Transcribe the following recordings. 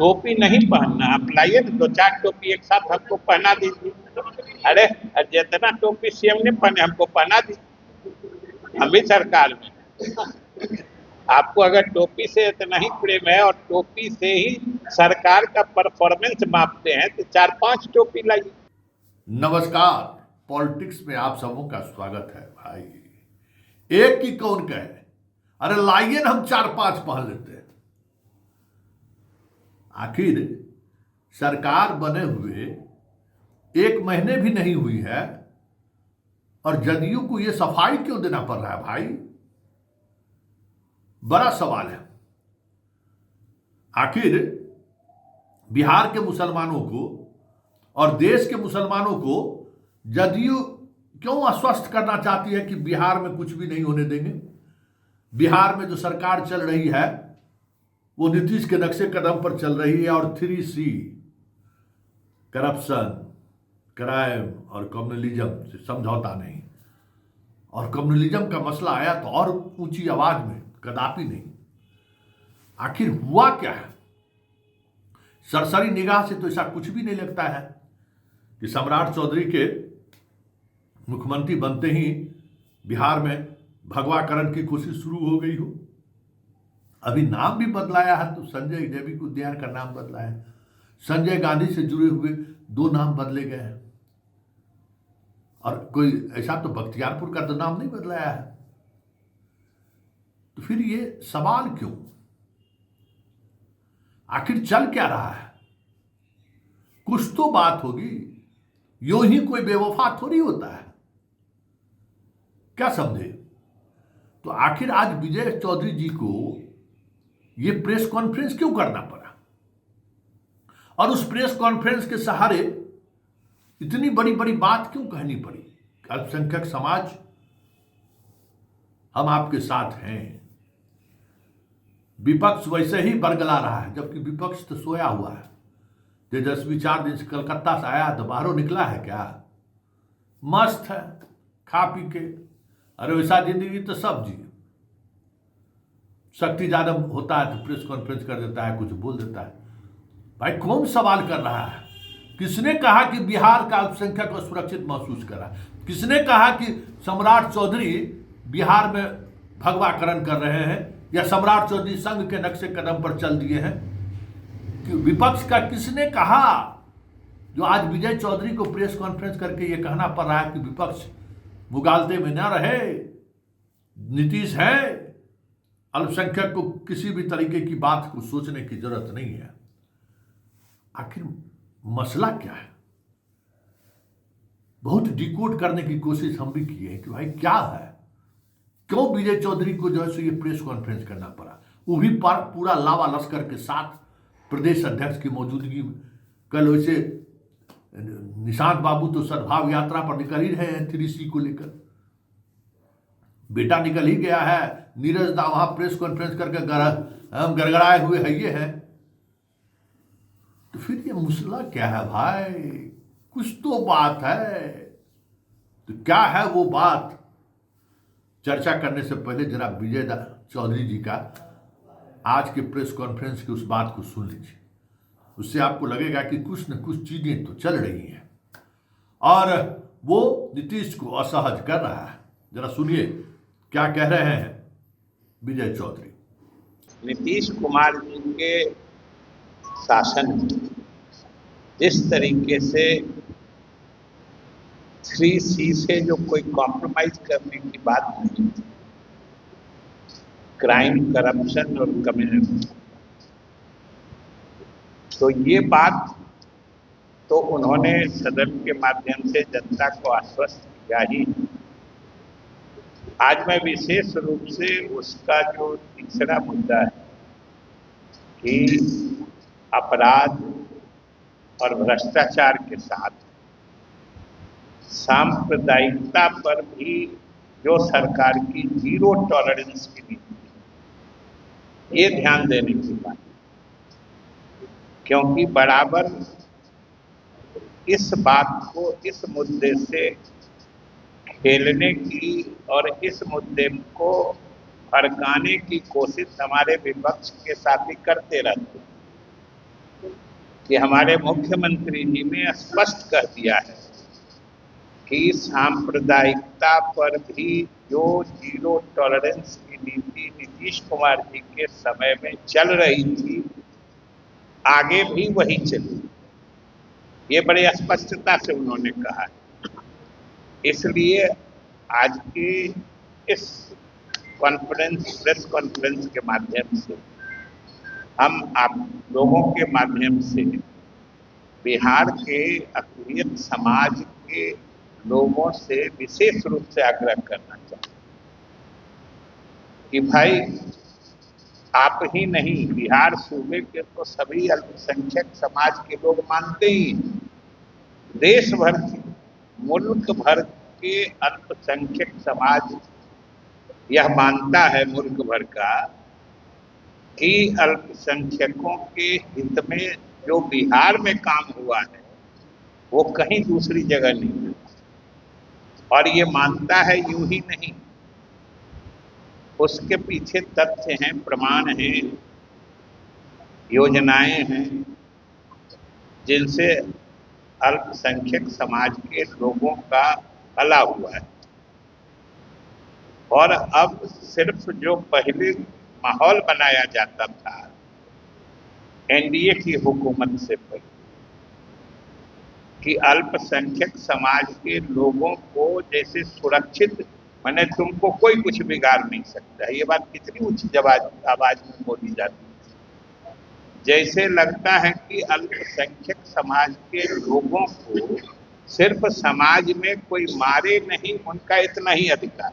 टोपी नहीं पहनना, आप लाइए ना 2-4 टोपी एक साथ हमको पहना दीजिए। अरे जितना टोपी सीएम ने पहने हमको पहना दीजिए, हम भी सरकार में। आपको अगर टोपी से इतना ही प्रेम है और टोपी से ही सरकार का परफॉर्मेंस मापते हैं तो 4-5 टोपी लाइए। नमस्कार, पॉलिटिक्स में आप सबों का स्वागत है। भाई एक की कौन कहे, अरे लाइए ना हम 4-5 पहन लेते हैं। आखिर सरकार बने हुए 1 महीने भी नहीं हुई है और जदयू को यह सफाई क्यों देना पड़ रहा है? भाई बड़ा सवाल है। आखिर बिहार के मुसलमानों को और देश के मुसलमानों को जदयू क्यों आश्वस्त करना चाहती है कि बिहार में कुछ भी नहीं होने देंगे? बिहार में जो सरकार चल रही है वो नीतीश के नक्शे कदम पर चल रही है और 3C करप्शन, क्राइम और कम्युनलिज्म से समझौता नहीं। और कम्युनलिज्म का मसला आया तो और ऊंची आवाज में, कदापि नहीं। आखिर हुआ क्या है? सरसरी निगाह से तो ऐसा कुछ भी नहीं लगता है कि सम्राट चौधरी के मुख्यमंत्री बनते ही बिहार में भगवाकरण की कोशिश शुरू हो गई हो। अभी नाम भी बदलाया है, तो संजय जैविक उद्यान का नाम बदला है। संजय गांधी से जुड़े हुए 2 नाम बदले गए हैं और कोई ऐसा तो बख्तियारपुर का तो नाम नहीं बदलाया है। तो फिर ये सवाल क्यों? आखिर चल क्या रहा है? कुछ तो बात होगी, यूं ही कोई बेवफा थोड़ी होता है। क्या समझे? तो आखिर आज विजय चौधरी जी को ये प्रेस कॉन्फ्रेंस क्यों करना पड़ा और उस प्रेस कॉन्फ्रेंस के सहारे इतनी बड़ी बड़ी बात क्यों कहनी पड़ी? अल्पसंख्यक समाज, हम आपके साथ हैं। विपक्ष वैसे ही बरगला रहा है, जबकि विपक्ष तो सोया हुआ है। तेजस्वी 4 दिन से कलकत्ता से आया तो बाहरों निकला है क्या? मस्त है खा पी के। अरे वैसा जिंदगी तो सब जी। शक्ति ज्यादा होता है तो प्रेस कॉन्फ्रेंस कर देता है, कुछ बोल देता है। भाई कौन सवाल कर रहा है? किसने कहा कि बिहार का अल्पसंख्यक सुरक्षित महसूस करा? किसने कहा कि सम्राट चौधरी बिहार में भगवाकरण कर रहे हैं या सम्राट चौधरी संघ के नक्शे कदम पर चल दिए हैं? कि विपक्ष का किसने कहा? जो आज विजय चौधरी को प्रेस कॉन्फ्रेंस करके ये कहना पड़ रहा है कि विपक्ष मुगालते में न रहे, नीतीश है, अल्पसंख्यक को किसी भी तरीके की बात को सोचने की जरूरत नहीं है। आखिर मसला क्या है? बहुत डिकोड करने की कोशिश हम भी किए कि भाई क्या है, क्यों विजय चौधरी को जो है ये प्रेस कॉन्फ्रेंस करना पड़ा, वो भी पूरा लावा लश्कर के साथ, प्रदेश अध्यक्ष की मौजूदगी में। कल वैसे निशांत बाबू तो सद्भाव यात्रा पर निकल ही रहे हैं 3C को लेकर। बेटा निकल ही गया है, नीरज दा वहां प्रेस कॉन्फ्रेंस करके हम गड़गड़ाए हुए है ये है। तो फिर ये मसला क्या है भाई? कुछ तो बात है। तो क्या है वो बात? चर्चा करने से पहले जरा विजय चौधरी जी का आज के प्रेस कॉन्फ्रेंस की उस बात को सुन लीजिए। उससे आपको लगेगा कि कुछ न कुछ चीजें तो चल रही हैं और वो नीतीश को असहज कर रहा है। जरा सुनिए क्या कह रहे हैं विजय चौधरी। नीतीश कुमार जी के शासन में जिस तरीके से 3C से जो कोई कॉम्प्रोमाइज करने की बात नहीं थी, क्राइम, करप्शन और कम्युनिज्म, तो ये बात तो उन्होंने सदन के माध्यम से जनता को आश्वस्त किया ही। आज मैं विशेष रूप से उसका जो तीसरा मुद्दा है कि अपराध और भ्रष्टाचार के साथ सांप्रदायिकता पर भी जो सरकार की 0 टॉलरेंस की नीति, ये ध्यान देने की बात, क्योंकि बराबर इस बात को, इस मुद्दे से खेलने की और इस मुद्दे को भड़काने की कोशिश हमारे विपक्ष के साथी करते रहते हैं। कि हमारे मुख्यमंत्री जी ने स्पष्ट कर दिया है कि सांप्रदायिकता पर भी जो जीरो टॉलरेंस की नीति नीतीश कुमार जी के समय में चल रही थी, आगे भी वही चली। ये बड़े स्पष्टता से उन्होंने कहा है। इसलिए आज के इस प्रेस कॉन्फ्रेंस के माध्यम से हम आप लोगों के माध्यम से बिहार के अकलियत समाज के लोगों से विशेष रूप से आग्रह करना चाहते कि भाई आप ही नहीं, बिहार सूबे के तो सभी अल्पसंख्यक समाज के लोग मानते ही, देश भर के, मुल्क भर के अल्पसंख्यक समाज यह मानता है, मुल्क भर का, कि अल्पसंख्यकों के हित में जो बिहार में काम हुआ है वो कहीं दूसरी जगह नहीं हुआ। और ये मानता है यूं ही नहीं, उसके पीछे तथ्य हैं, प्रमाण हैं, योजनाएं हैं जिनसे अल्पसंख्यक समाज के लोगों का भला हुआ है। और अब सिर्फ जो पहले माहौल बनाया जाता था एनडीए की हुकूमत से पहले कि अल्पसंख्यक समाज के लोगों को जैसे सुरक्षित, माने तुमको कोई कुछ बिगाड़ नहीं सकता है, ये बात कितनी ऊंची आवाज में बोली जाती है। जैसे लगता है कि अल्पसंख्यक समाज के लोगों को सिर्फ समाज में कोई मारे नहीं, उनका इतना ही अधिकार,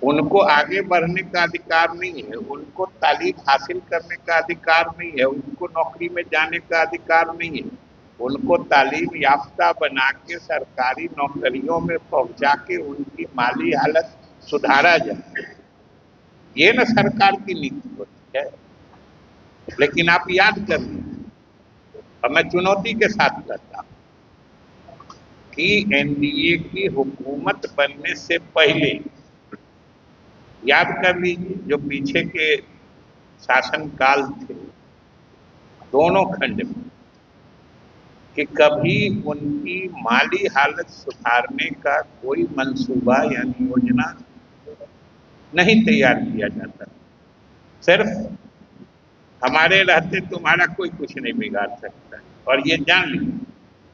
उनको आगे बढ़ने का अधिकार नहीं है, उनको तालीम हासिल करने का अधिकार नहीं है, उनको नौकरी में जाने का अधिकार नहीं है, उनको तालीम याफ्ता बना के सरकारी नौकरियों में पहुंचा के उनकी माली हालत सुधारा जाए। ये न सरकार की नीति होती है। लेकिन आप याद कर लीजिए, और मैं चुनौती के साथ कहता हूं कि एनडीए की हुकूमत बनने से पहले याद कर लीजिए जो पीछे के शासनकाल थे दोनों खंड में, कि कभी उनकी माली हालत सुधारने का कोई मंसूबा यानी योजना नहीं तैयार किया जाता। सिर्फ हमारे रहते तुम्हारा कोई कुछ नहीं बिगाड़ सकता। और ये जान लीजिए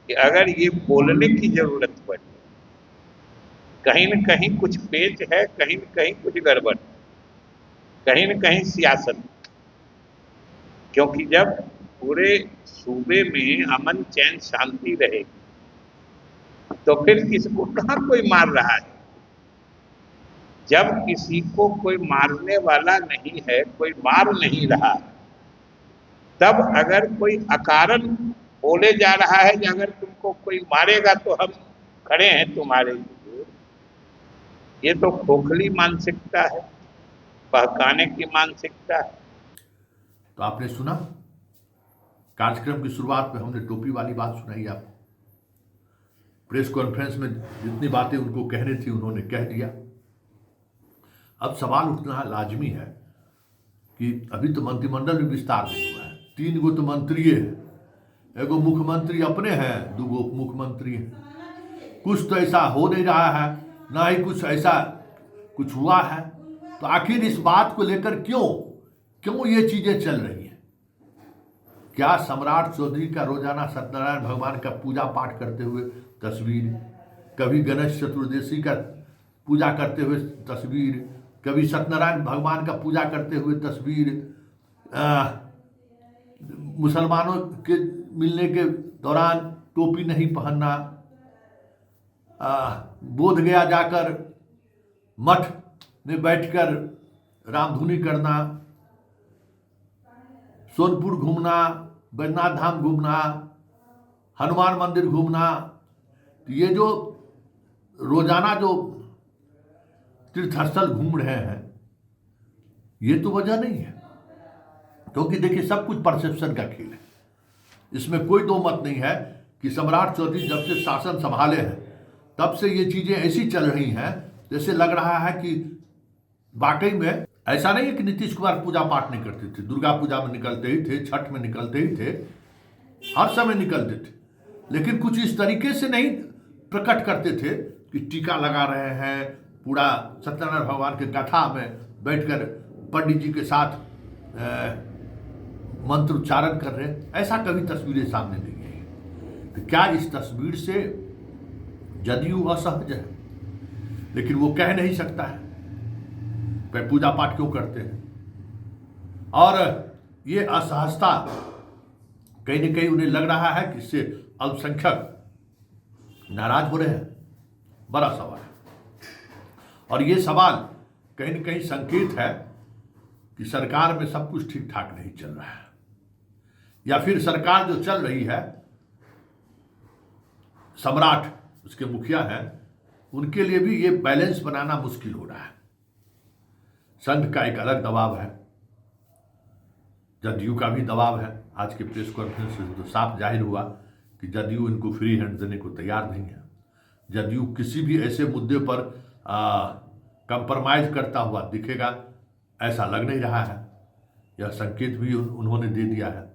कि अगर ये बोलने की जरूरत पड़ी, कहीं न कहीं कुछ पेच है, कहीं न कहीं कुछ गड़बड़, कहीं न कहीं सियासत। क्योंकि जब पूरे सूबे में अमन चैन शांति रहेगी तो फिर किसको कहाँ कोई मार रहा है। जब किसी को कोई मारने वाला नहीं है, कोई मार नहीं रहा, तब अगर कोई अकारण बोले जा रहा है कि अगर तुमको कोई मारेगा तो हम खड़े हैं तुम्हारे लिए, ये तो खोखली मानसिकता है, बहकाने की मानसिकता है। तो आपने सुना, कार्यक्रम की शुरुआत में हमने टोपी वाली बात सुनाई आपको। प्रेस कॉन्फ्रेंस में जितनी बातें उनको कहने थी उन्होंने कह दिया। अब सवाल उठना लाजमी है कि अभी तो मंत्रिमंडल में विस्तार नहीं हुआ है, 3 गो तो मंत्री है, एगो मुख्यमंत्री अपने हैं, 2 गो उप मुख्यमंत्री हैं। कुछ तो ऐसा हो नहीं रहा है, ना ही कुछ ऐसा कुछ हुआ है। तो आखिर इस बात को लेकर क्यों ये चीजें चल रही हैं? क्या सम्राट चौधरी का रोजाना सत्यनारायण भगवान का पूजा पाठ करते हुए तस्वीर, कभी गणेश चतुर्दशी का पूजा करते हुए तस्वीर, कभी सत्यनारायण भगवान का पूजा करते हुए तस्वीर, मुसलमानों के मिलने के दौरान टोपी नहीं पहनना, बोधगया जाकर मठ में बैठकर रामधुनी करना, सोनपुर घूमना, बैजनाथ धाम घूमना, हनुमान मंदिर घूमना, तो ये जो रोजाना जो तीर्थस्थल घूम रहे हैं, ये तो वजह नहीं है। क्योंकि देखिए, सब कुछ परसेप्शन का खेल है, इसमें कोई दो मत नहीं है कि सम्राट चौधरी जब से शासन संभाले हैं तब से ये चीजें ऐसी चल रही हैं जैसे लग रहा है कि वाकई में ऐसा नहीं है कि नीतीश कुमार पूजा पाठ नहीं करते थे, दुर्गा पूजा में निकलते ही थे, छठ में निकलते ही थे, हर समय निकलते थे, लेकिन कुछ इस तरीके से नहीं प्रकट करते थे कि टीका लगा रहे हैं, पूरा सत्यनारायण भगवान के कथा में बैठकर पंडित जी के साथ मंत्र उच्चारण कर रहे हैं। ऐसा कभी तस्वीरें सामने नहीं आई। तो क्या इस तस्वीर से जदयू असहज है? लेकिन वो कह नहीं सकता है वे पूजा पाठ क्यों करते हैं, और ये असहजता कहीं न कहीं उन्हें लग रहा है कि इससे अल्पसंख्यक नाराज हो रहे हैं। बड़ा सवाल है, और ये सवाल कहीं न कहीं संकेत है कि सरकार में सब कुछ ठीक ठाक नहीं चल रहा है, या फिर सरकार जो चल रही है, सम्राट उसके मुखिया हैं, उनके लिए भी ये बैलेंस बनाना मुश्किल हो रहा है। संघ का एक अलग दबाव है, जदयू का भी दबाव है। आज के प्रेस कॉन्फ्रेंस से तो साफ जाहिर हुआ कि जदयू इनको फ्री हैंड देने को तैयार नहीं है। जदयू किसी भी ऐसे मुद्दे पर कंप्रोमाइज करता हुआ दिखेगा ऐसा लग नहीं रहा है। यह संकेत भी उन्होंने दे दिया है।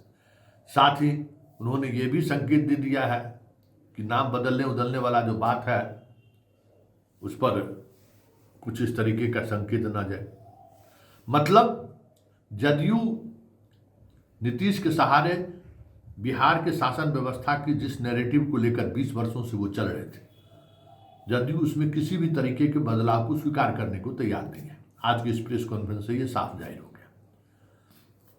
साथ ही उन्होंने ये भी संकेत दे दिया है कि नाम बदलने उदलने वाला जो बात है उस पर कुछ इस तरीके का संकेत न जाए। मतलब जदयू नीतीश के सहारे बिहार के शासन व्यवस्था की जिस नैरेटिव को लेकर 20 वर्षों से वो चल रहे थे, जदयू उसमें किसी भी तरीके के बदलाव को स्वीकार करने को तैयार नहीं है। आज की इस प्रेस कॉन्फ्रेंस से ये साफ जाहिर हो गया।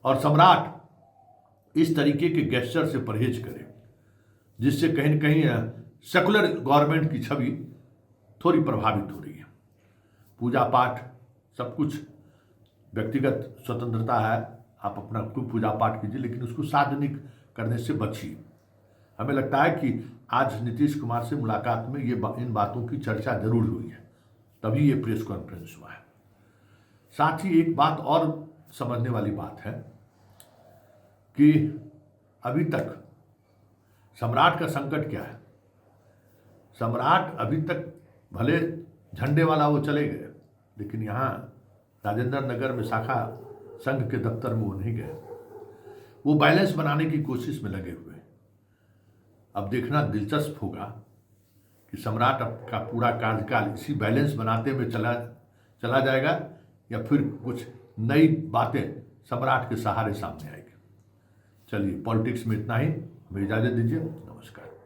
और सम्राट इस तरीके के गेस्चर से परहेज करे जिससे कहीं न कहीं सेकुलर गवर्नमेंट की छवि थोड़ी प्रभावित हो रही है। पूजा पाठ सब कुछ व्यक्तिगत स्वतंत्रता है, आप अपना खूब पूजा पाठ कीजिए, लेकिन उसको सार्वजनिक करने से बचिए। हमें लगता है कि आज नीतीश कुमार से मुलाकात में इन बातों की चर्चा जरूर हुई है, तभी ये प्रेस कॉन्फ्रेंस हुआ है। साथ ही एक बात और समझने वाली बात है कि अभी तक सम्राट का संकट क्या है। सम्राट अभी तक भले झंडे वाला वो चले गए, लेकिन यहाँ राजेंद्र नगर में शाखा संघ के दफ्तर में वो नहीं गए। वो बैलेंस बनाने की कोशिश में लगे हुए। अब देखना दिलचस्प होगा कि सम्राट का पूरा कार्यकाल इसी बैलेंस बनाते में चला जाएगा या फिर कुछ नई बातें सम्राट के सहारे सामने आएगी। चलिए, पॉलिटिक्स में इतना ही, हमें इजाजत दीजिए।